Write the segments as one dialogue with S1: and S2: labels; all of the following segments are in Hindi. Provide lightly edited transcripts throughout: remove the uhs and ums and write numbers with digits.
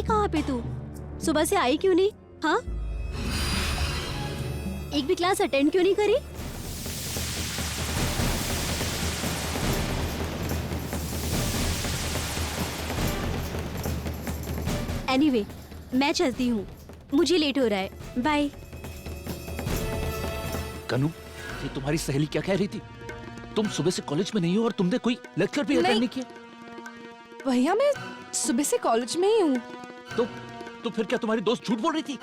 S1: कहाँ पे तू? सुबह से आई क्यों नहीं? हाँ, एक भी क्लास अटेंड क्यों नहीं करी? एनीवे, मैं चलती हूँ, मुझे लेट हो रहा है। बाय।
S2: कनू, ये तुम्हारी सहेली क्या कह रही थी? तुम सुबह से कॉलेज में नहीं हो और तुमने कोई लेक्चर भी अटेंड नहीं किया?
S3: भैया मैं सुबह से कॉलेज में ही हूँ।
S2: तो फिर क्या तुम्हारी दोस्त झूठ बोल रही थी?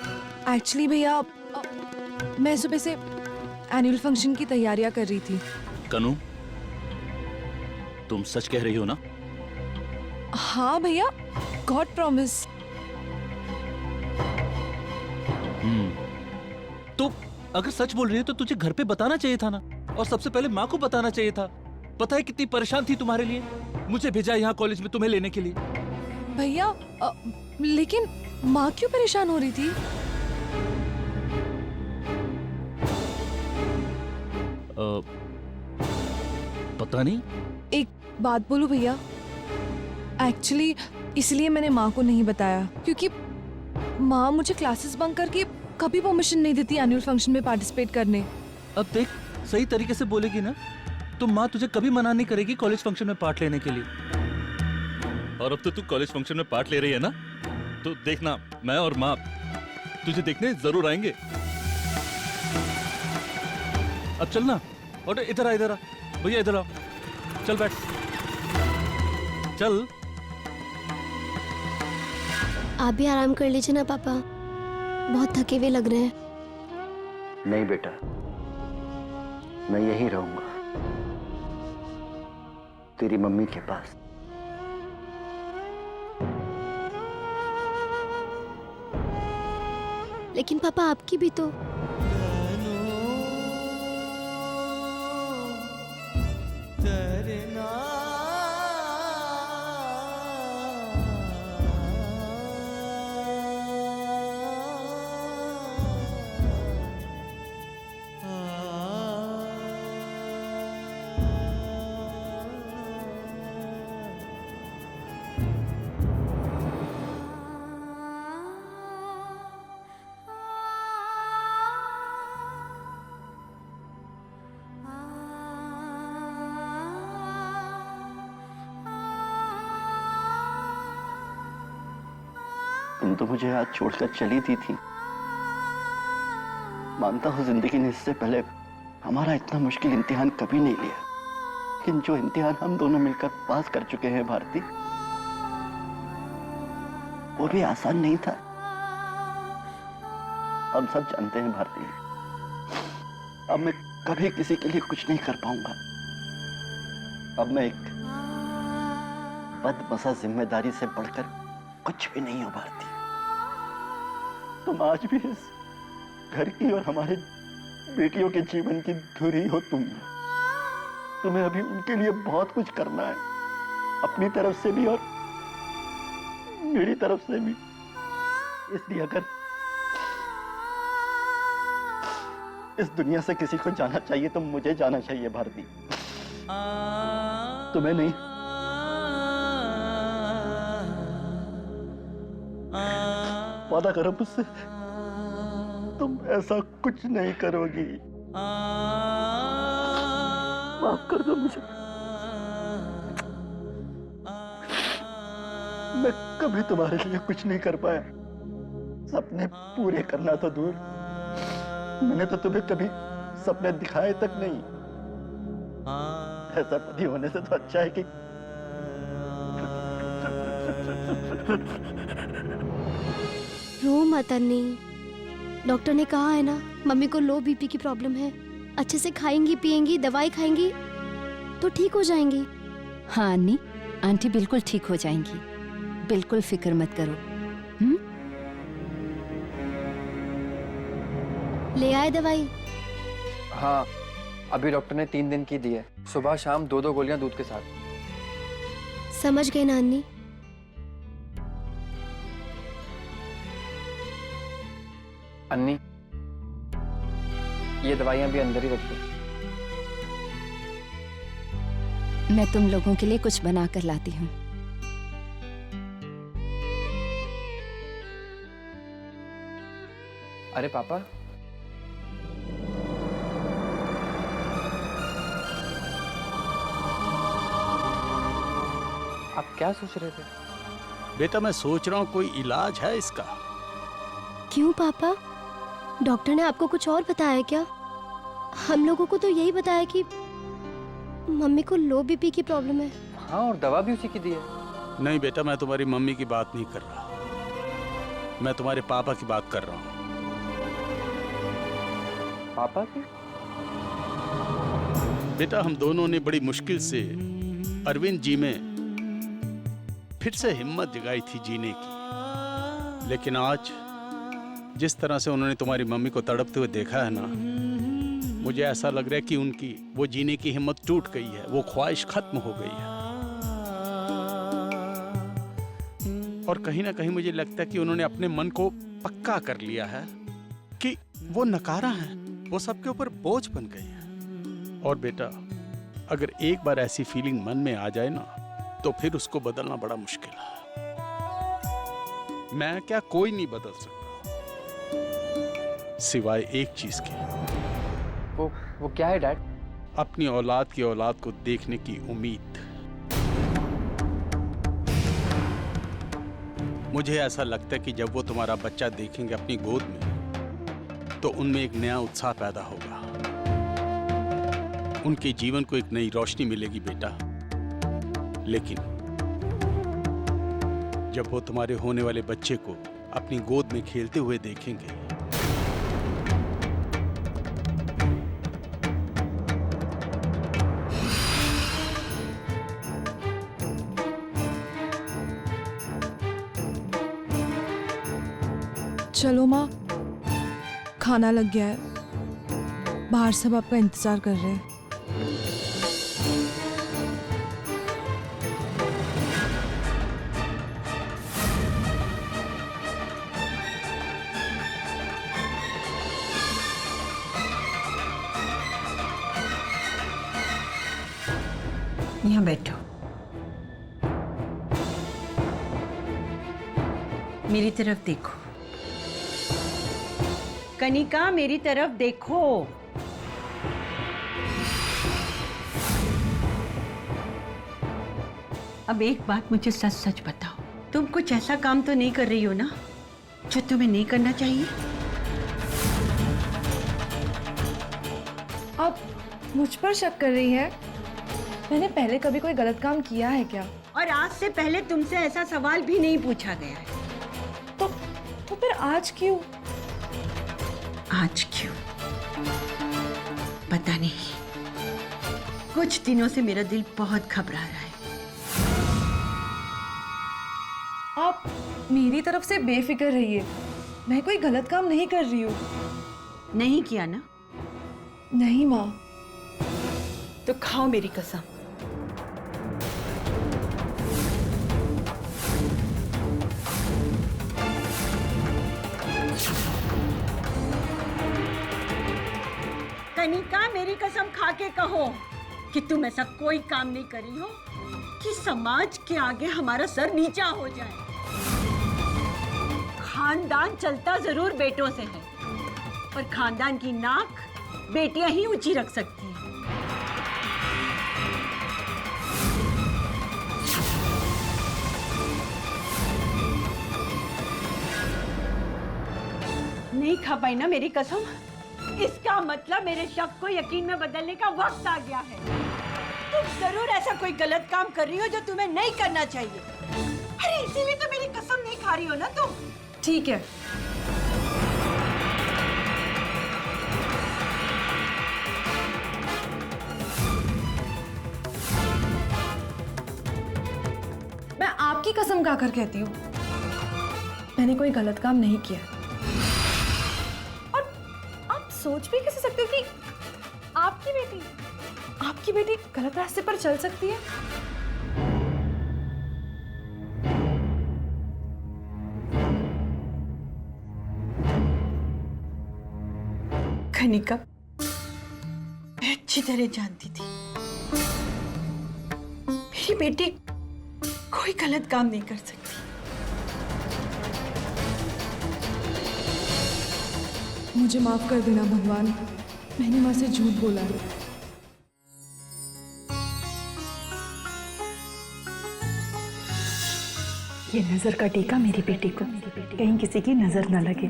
S3: एक्चुअली भैया मैं सुबह से एनुअल फंक्शन की तैयारियां कर रही थी।
S2: कनू, तुम सच कह रही हो ना?
S3: हाँ भैया, गॉड प्रॉमिस।
S2: तो अगर सच बोल रही है तो तुझे घर पे बताना चाहिए था ना, और सबसे पहले माँ को बताना चाहिए था। पता है कितनी परेशान थी तुम्हारे लिए, मुझे भेजा यहाँ कॉलेज में तुम्हें लेने के लिए।
S3: भैया लेकिन माँ क्यों परेशान हो रही थी?
S2: पता नहीं।
S3: एक बात बोलूं भैया, एक्चुअली इसलिए मैंने माँ को नहीं बताया क्योंकि माँ मुझे क्लासेस बंक करके कभी परमिशन नहीं देती एनुअल फंक्शन में पार्टिसिपेट करने।
S2: अब देख, सही तरीके से बोलेगी ना तो माँ तुझे कभी मना नहीं करेगी कॉलेज फंक्शन में पार्ट लेने के लिए। और अब तो तू कॉलेज फंक्शन में पार्ट ले रही है ना, तो देखना मैं और माँ तुझे देखने जरूर आएंगे। अब चलना, और इधर आ, इधर आ भैया, इधर आओ, चल बैठ, चल।
S1: आप भी आराम कर लीजिए ना पापा, बहुत थके हुए लग रहे हैं।
S4: नहीं बेटा, मैं यहीं रहूंगा तेरी मम्मी के पास।
S1: लेकिन पापा आपकी भी तो।
S4: तुम तो मुझे आज छोड़कर चली थी। मानता हूं जिंदगी ने इससे पहले हमारा इतना मुश्किल इम्तिहान कभी नहीं लिया, लेकिन जो इम्तिहान हम दोनों मिलकर पास कर चुके हैं भारती, वो भी आसान नहीं था। हम सब जानते हैं भारती, अब मैं कभी किसी के लिए कुछ नहीं कर पाऊंगा। अब मैं एक बदमज़ा जिम्मेदारी से बढ़कर कुछ भी नहीं हो भारती। तुम आज भी इस घर की और हमारे बेटियों के जीवन की धुरी हो। तुम्हें अभी उनके लिए बहुत कुछ करना है, अपनी तरफ से भी और मेरी तरफ से भी। इसलिए अगर इस दुनिया से किसी को जाना चाहिए तो मुझे जाना चाहिए भारती, तुम्हें नहीं। वादा करो मुझसे, तुम ऐसा कुछ नहीं करोगी। माफ कर दो मुझे, मैं कभी तुम्हारे लिए कुछ नहीं कर पाया। सपने पूरे करना तो दूर, मैंने तो तुम्हें कभी सपने दिखाए तक नहीं। ऐसा पति होने से तो अच्छा है कि
S1: रो मत अन्नी, डॉक्टर ने कहा है ना मम्मी को लो बीपी की प्रॉब्लम है। अच्छे से खाएंगी पिएंगी दवाई खाएंगी तो ठीक हो जाएंगी।
S5: हाँ अन्नी, आंटी बिल्कुल ठीक हो जाएंगी, बिल्कुल फिक्र मत करो।
S1: ले आए दवाई?
S6: हाँ, अभी डॉक्टर ने 3 दिन की दी है, सुबह शाम 2-2 गोलियां दूध के साथ।
S1: समझ गए ना अन्नी?
S6: अन्नी, ये दवाइयां भी अंदर ही रख दो।
S5: मैं तुम लोगों के लिए कुछ बना कर लाती हूँ।
S6: अरे पापा, आप क्या सोच रहे थे?
S7: बेटा मैं सोच रहा हूँ कोई इलाज है इसका।
S1: क्यों पापा, डॉक्टर ने आपको कुछ और बताया क्या? हम लोगों को तो यही बताया कि मम्मी को लो बीपी की प्रॉब्लम है।
S6: हाँ, और दवा भी उसी की दी है।
S7: नहीं बेटा, मैं तुम्हारी मम्मी की बात नहीं कर रहा, मैं तुम्हारे पापा की बात कर रहा हूँ।
S6: पापा की?
S7: बेटा हम दोनों ने बड़ी मुश्किल से अरविंद जी में फिर से हिम्मत जगाई थी जीने की, लेकिन आज जिस तरह से उन्होंने तुम्हारी मम्मी को तड़पते हुए देखा है ना, मुझे ऐसा लग रहा है कि उनकी वो जीने की हिम्मत टूट गई है, वो ख्वाहिश खत्म हो गई है। और कहीं ना कहीं मुझे लगता है कि उन्होंने अपने मन को पक्का कर लिया है कि वो नकारा है, वो सबके ऊपर बोझ बन गई है। और बेटा अगर एक बार ऐसी फीलिंग मन में आ जाए ना, तो फिर उसको बदलना बड़ा मुश्किल है। मैं क्या, कोई नहीं बदल सकता सिवाय एक चीज के।
S6: वो क्या है डैड?
S7: अपनी औलाद की औलाद को देखने की उम्मीद। मुझे ऐसा लगता है कि जब वो तुम्हारा बच्चा देखेंगे अपनी गोद में, तो उनमें एक नया उत्साह पैदा होगा, उनके जीवन को एक नई रोशनी मिलेगी बेटा। लेकिन जब वो तुम्हारे होने वाले बच्चे को अपनी गोद में खेलते हुए देखेंगे,
S3: चलो माँ, खाना लग गया है, बाहर सब आपका इंतजार कर रहे हैं।
S8: यहाँ बैठो। मेरी तरफ देखो कनिका, मेरी तरफ देखो। अब एक बात मुझे सच सच बताओ, तुम कुछ ऐसा काम तो नहीं कर रही हो ना जो तुम्हें नहीं करना चाहिए?
S3: आप मुझ पर शक कर रही है? मैंने पहले कभी कोई गलत काम किया है क्या?
S8: और आज से पहले तुमसे ऐसा सवाल भी नहीं पूछा गया है।
S3: तो फिर आज क्यों?
S8: आज क्यों पता नहीं, कुछ दिनों से मेरा दिल बहुत घबरा रहा है।
S3: आप मेरी तरफ से बेफिक्र रहिए, मैं कोई गलत काम नहीं कर रही हूँ।
S8: नहीं किया ना?
S3: नहीं माँ।
S8: तो खाओ मेरी कसम। कनिका, मेरी कसम खा के कहो कि तुम ऐसा कोई काम नहीं करी हो कि समाज के आगे हमारा सर नीचा हो जाए। खानदान चलता जरूर बेटों से है, पर खानदान की नाक बेटियां ही ऊंची रख सकती हैं। नहीं खा पाई ना मेरी कसम? इसका मतलब मेरे शक को यकीन में बदलने का वक्त आ गया है। तुम जरूर ऐसा कोई गलत काम कर रही हो जो तुम्हें नहीं करना चाहिए। अरे इसीलिए तो मेरी कसम नहीं खा रही हो ना तुम।
S3: ठीक है, मैं आपकी कसम खाकर कहती हूँ, मैंने कोई गलत काम नहीं किया। और आप सोच भी कैसे सकते हो कि आपकी बेटी गलत रास्ते पर चल सकती है?
S8: कनिका, मैं अच्छी तरह जानती थी मेरी बेटी कोई गलत काम नहीं कर सकती।
S3: मुझे माफ कर देना भगवान, मैंने माँ से झूठ बोला है।
S8: ये नजर का टीका मेरी बेटी को कहीं किसी की नजर न लगे।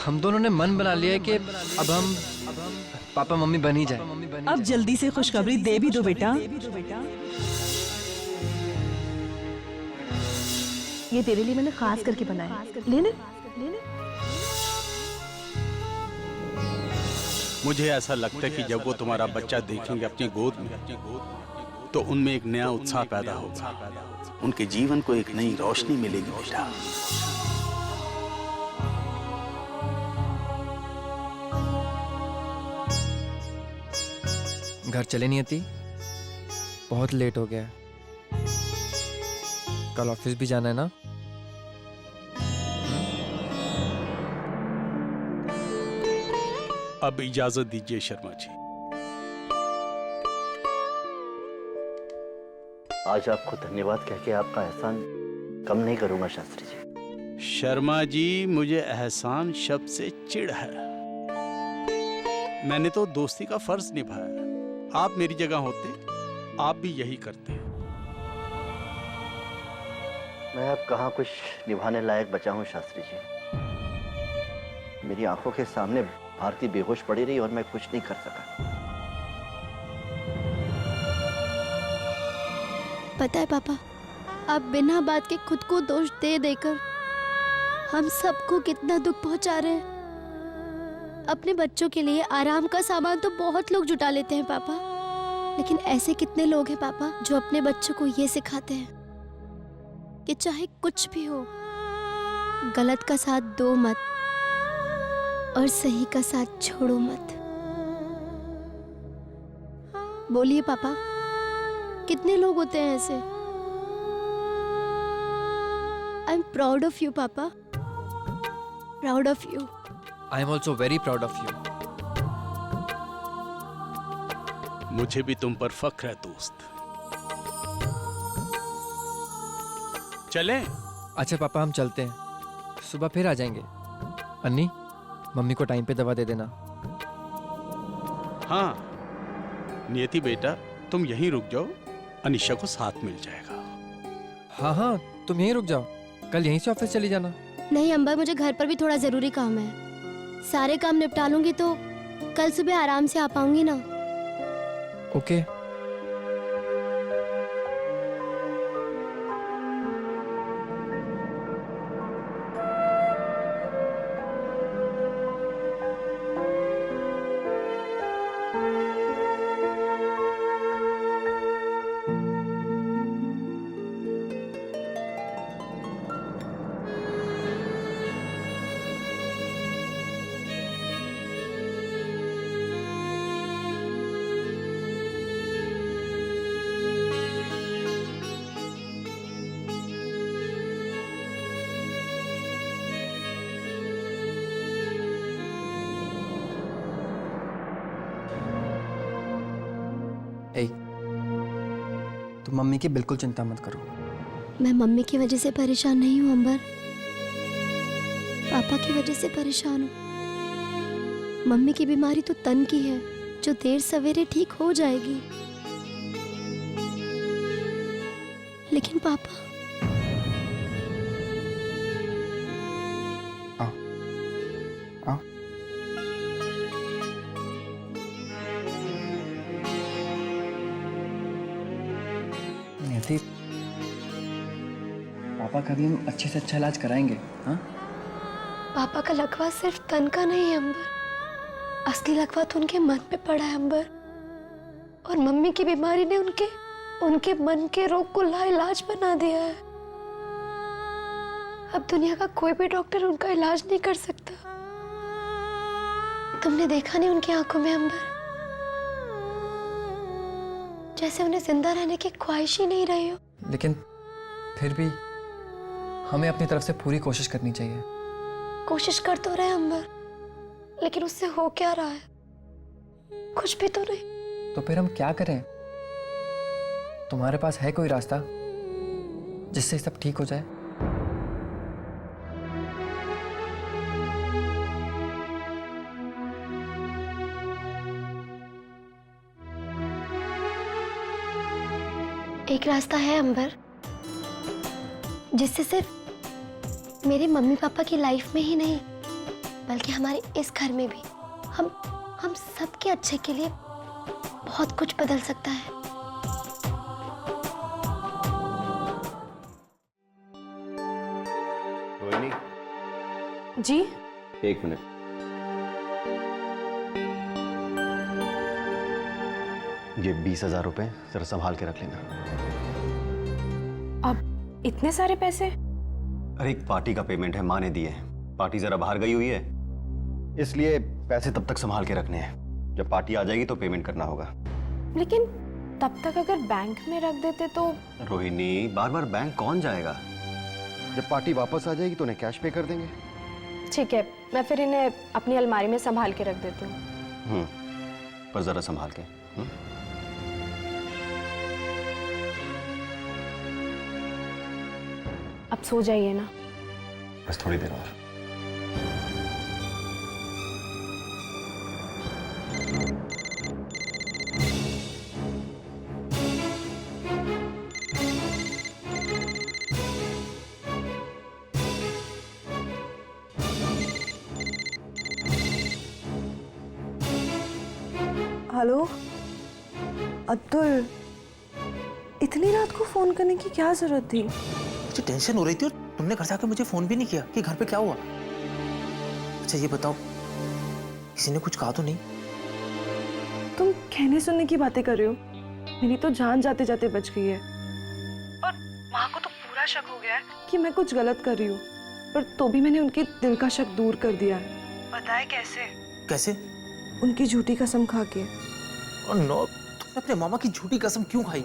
S6: हम दोनों ने मन बना लिया है कि अब हम पापा मम्मी बन ही जाए।
S8: अब जल्दी से खुशखबरी दे भी दो बेटा।
S1: ये तेरे लिए मैंने खास करके बनाया है। लेने
S7: मुझे ऐसा लगता है कि जब वो तुम्हारा बच्चा देखेंगे अपनी गोद में, तो उनमें एक नया उत्साह पैदा होगा। उनके जीवन को एक नई रोशनी मिलेगी बेटा।
S6: घर चले नहीं आती, बहुत लेट हो गया है। कल ऑफिस भी जाना है ना।
S7: अब इजाजत दीजिए शर्मा जी।
S4: आज आपको धन्यवाद कह के आपका एहसान कम नहीं करूंगा शास्त्री जी।
S7: शर्मा जी, मुझे एहसान शब्द से चिढ़ है। मैंने तो दोस्ती का फर्ज निभाया। आप मेरी जगह होते, आप भी यही करते।
S4: मैं अब कहाँ कुछ निभाने लायक बचा हूँ शास्त्री जी। मेरी आंखों के सामने भारती बेहोश पड़ी रही और मैं कुछ नहीं कर सका।
S1: पता है पापा, आप बिना बात के खुद को दोष दे देकर हम सबको कितना दुख पहुंचा रहे हैं। अपने बच्चों के लिए आराम का सामान तो बहुत लोग जुटा लेते हैं पापा, लेकिन ऐसे कितने लोग हैं पापा जो अपने बच्चों को ये सिखाते हैं कि चाहे कुछ भी हो, गलत का साथ दो मत और सही का साथ छोड़ो मत। बोलिए पापा, कितने लोग होते हैं ऐसे? I am proud of you papa, proud of you.
S6: I am also very proud of you.
S7: मुझे भी तुम पर फख्र है दोस्त। चलें?
S6: अच्छा पापा, हम चलते हैं, सुबह फिर आ जाएंगे। अन्नी, मम्मी को टाइम पे दवा दे देना।
S7: हाँ नियति बेटा, तुम यहीं रुक जाओ, अनिशा को साथ मिल जाएगा।
S6: हाँ हाँ, तुम यहीं रुक जाओ, कल यहीं से ऑफिस चली जाना।
S1: नहीं अंबर, मुझे घर पर भी थोड़ा जरूरी काम है। सारे काम निपटा लूंगी तो कल सुबह आराम से आ पाऊंगी ना।
S6: ओके। तुम मम्मी की बिल्कुल चिंता मत करो।
S1: मैं मम्मी की वजह से परेशान नहीं हूँ अंबर, पापा की वजह से परेशान हूँ। मम्मी की बीमारी तो तन की है, जो देर सवेरे ठीक हो जाएगी, लेकिन पापा।
S6: आओ। नियति, पापा का भी हम अच्छे से अच्छा इलाज कराएंगे। हाँ?
S1: पापा का लकवा सिर्फ तन का नहीं है अंबर, असली लकवा तो उनके मन पे पड़ा है अंबर। और मम्मी की बीमारी ने उनके मन के रोग को लाइलाज बना दिया है। अब दुनिया का कोई भी डॉक्टर उनका इलाज नहीं कर सकता। तुमने देखा नहीं उनकी आंखों में अंबर, जैसे उन्हें जिंदा रहने की ख्वाहिश ही नहीं रही हो।
S6: लेकिन फिर भी हमें अपनी तरफ से पूरी कोशिश करनी चाहिए।
S1: कोशिश कर तो रहे अंबर, लेकिन उससे हो क्या रहा है? कुछ भी तो नहीं।
S6: तो फिर हम क्या करें? तुम्हारे पास है कोई रास्ता जिससे सब ठीक हो जाए?
S1: एक रास्ता है अंबर, जिससे सिर्फ मेरे मम्मी पापा की लाइफ में ही नहीं बल्कि हमारे इस घर में भी हम सबके अच्छे के लिए बहुत कुछ बदल सकता है।
S9: रोहिणी,
S10: जी?
S9: एक मिनट। ये 20,000 रुपए जरा संभाल के रख लेना।
S10: अब इतने सारे पैसे?
S9: अरे एक पार्टी का पेमेंट है, माँ ने दिए हैं। पार्टी जरा बाहर गई हुई है, इसलिए पैसे तब तक संभाल के रखने हैं। जब पार्टी आ जाएगी तो पेमेंट करना होगा।
S10: लेकिन तब तक अगर बैंक में रख देते तो?
S9: रोहिणी, बार बार बैंक कौन जाएगा? जब पार्टी वापस आ जाएगी तो उन्हें कैश पे कर देंगे।
S10: ठीक है, मैं फिर इन्हें अपनी अलमारी में संभाल के रख देती हूँ।
S9: पर जरा संभाल के।
S10: अब सो जाइए ना।
S9: बस थोड़ी देर और।
S3: हेलो अब्दुल, इतनी रात को फोन करने की क्या जरूरत थी?
S11: मुझे टेंशन हो रही थी और तुमने घर जाकर मुझे फोन भी नहीं किया कि घर पे क्या हुआ। अच्छा ये बताओ, किसी ने कुछ कहा तो नहीं?
S3: तुम कहने सुनने की बातें कर रहे हो? मेरी तो जान जाते जाते बच गई है। और माँ को तो पूरा शक हो गया है कि मैं कुछ गलत कर रही हूँ, पर तो भी मैंने उनके दिल का शक दूर कर दिया है। पता है कैसे?
S11: कैसे?
S3: उनकी झूठी कसम खा के।
S11: और नो, तुमने अपने मामा की झूठी कसम क्यों खाई?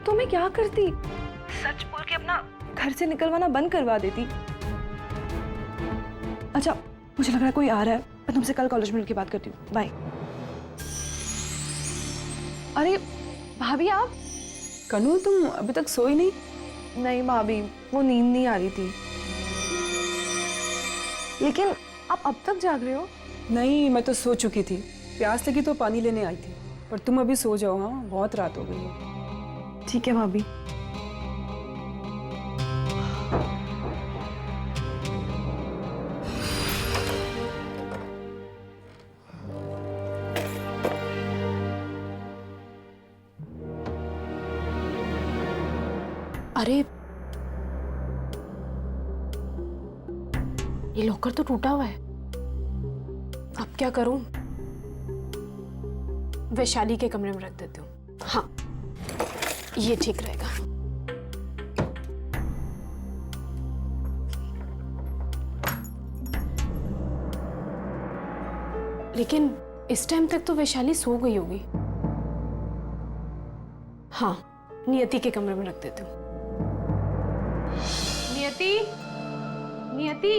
S3: तो मैं क्या करती? सच बोल के अपना घर से निकलवाना बंद करवा देती। अच्छा, मुझे लग रहा है कोई आ रहा है। मैं तुमसे कल कॉलेज में मिलकर बात करती हूँ। बाय। अरे भाभी, आप?
S12: कनू, तुम अभी तक सोई नहीं?
S3: नहीं भाभी, वो नींद नहीं आ रही थी। लेकिन आप अब तक जाग रहे हो?
S12: नहीं, मैं तो सो चुकी थी। प्यास लगी तो पानी लेने आई थी। पर तुम अभी सो जाओ, हाँ, बहुत रात हो गई है।
S3: ठीक है भाभी।
S10: अरे ये लॉकर तो टूटा हुआ है। अब क्या करूं? वैशाली के कमरे में रख देती हूँ। हाँ, ये ठीक रहेगा। लेकिन इस टाइम तक तो वैशाली सो गई होगी। हाँ, नियति के कमरे में रख देती हूँ। नियति, नियति।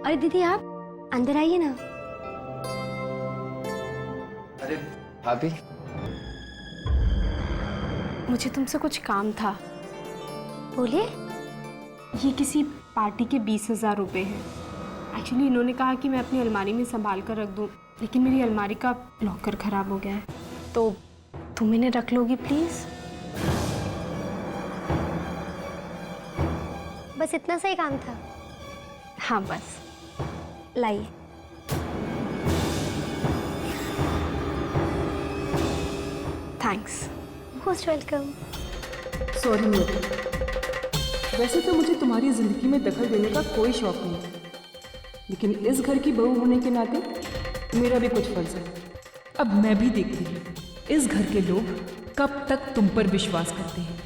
S1: अरे दीदी, आप अंदर आइए ना।
S6: अरे भाभी,
S10: मुझे तुमसे कुछ काम था।
S1: बोलिए।
S10: ये किसी पार्टी के 20,000 रुपए हैं। एक्चुअली इन्होंने कहा कि मैं अपनी अलमारी में संभाल कर रख दूं, लेकिन मेरी अलमारी का लॉकर खराब हो गया है, तो तुम इन्हें रख लोगी प्लीज?
S1: बस इतना सा ही काम था।
S10: हाँ बस,
S1: लाइए।
S10: थैंक्स।
S1: Most welcome.
S12: सॉरी नियति, वैसे तो मुझे तुम्हारी जिंदगी में दखल देने का कोई शौक नहीं, लेकिन इस घर की बहू होने के नाते मेरा भी कुछ फर्ज है।
S13: अब मैं भी देखती हूँ इस घर के लोग कब तक तुम पर विश्वास करते हैं।